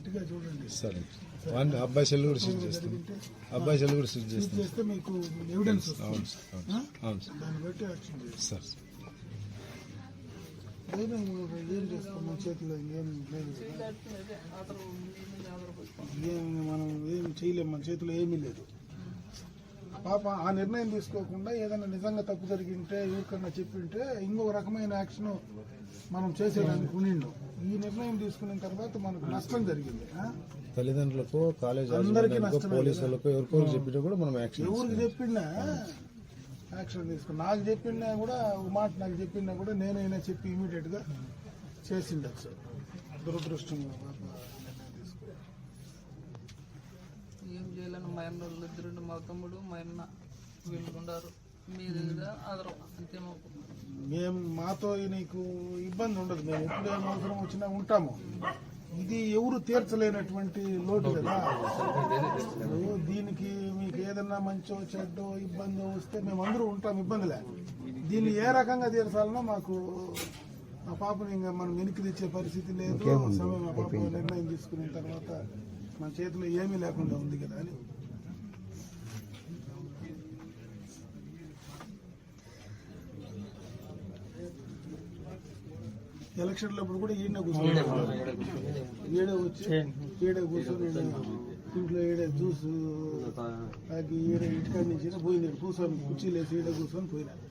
గట్టిగా చూడండి. సరే, అబ్బాయి సెల్ కూడా స్విచ్ చేస్తాం. అబ్బాయి సెల్ కూడా స్విచ్ చేస్తే మీకు ఎవిడెన్స్ అవును సార్. దాన్ని బట్టి యాక్షన్ చేస్తాం సార్. ఏం చేస్తాం, మన చేతిలో ఏం లేదు, మనం ఏం చేయలేము, మన చేతిలో ఏమీ లేదు. పాప ఆ నిర్ణయం తీసుకోకుండా ఏదైనా నిజంగా తప్పు జరిగింటే ఎవరికన్నా చెప్పింటే ఇంకొక రకమైన యాక్షన్ మనం చేసేదానికి ఉండిండు. ఈ నిర్ణయం తీసుకున్న తర్వాత మనకు నష్టం జరిగింది. తల్లిదండ్రులకు, కాలేజ్ అందరికీ నష్టం, పోలీసులకు, ఎవరికో చెప్పినా కూడా మనం యాక్షన్, ఎవరికి చెప్పినా యాక్షన్ తీసుకుని, నాకు చెప్పినా కూడా ఒక మాట నాకు చెప్పినా కూడా నేనైనా చెప్పి ఇమీడియట్ గా చేసిండొచ్చు. దురదృష్టం ఏం చేయాలని మా అన్న వాళ్ళు ఇద్దరు, మా తమ్ముడు మా అన్న వీళ్ళు ఉన్నారు. మీరు ఆదరం అంతే. మేము మాతో నీకు ఇబ్బంది ఉండదు, మేము ఎప్పుడు ఏం అవసరం వచ్చినా ఉంటాము. ఇది ఎవరు తీర్చలేనటువంటి లోటు కదా. దీనికి మీకు ఏదన్నా మంచో చెడ్డో ఇబ్బందో వస్తే మేము అందరూ ఉంటాం, ఇబ్బందిలే. దీన్ని ఏ రకంగా తీర్చాలనో మాకు ఆ పాపని ఇంకా మనం వెనక్కి తెచ్చే పరిస్థితి లేదు. సమయం ఆ పాప నిర్ణయం తీసుకున్న తర్వాత మన చేతిలో ఏమీ లేకుండా ఉంది కదా అని. ఎలక్షన్లప్పుడు కూడా ఈయన కూర్చొని ఈడే వచ్చి ఈడే కూర్చొని ఇంట్లో ఈడే జ్యూస్ తాగి ఈడే ఇంటికాడి నుంచి పోయినాడు, కూర్చొని కుర్చీలేసి ఈడే కూర్చొని పోయినాడు.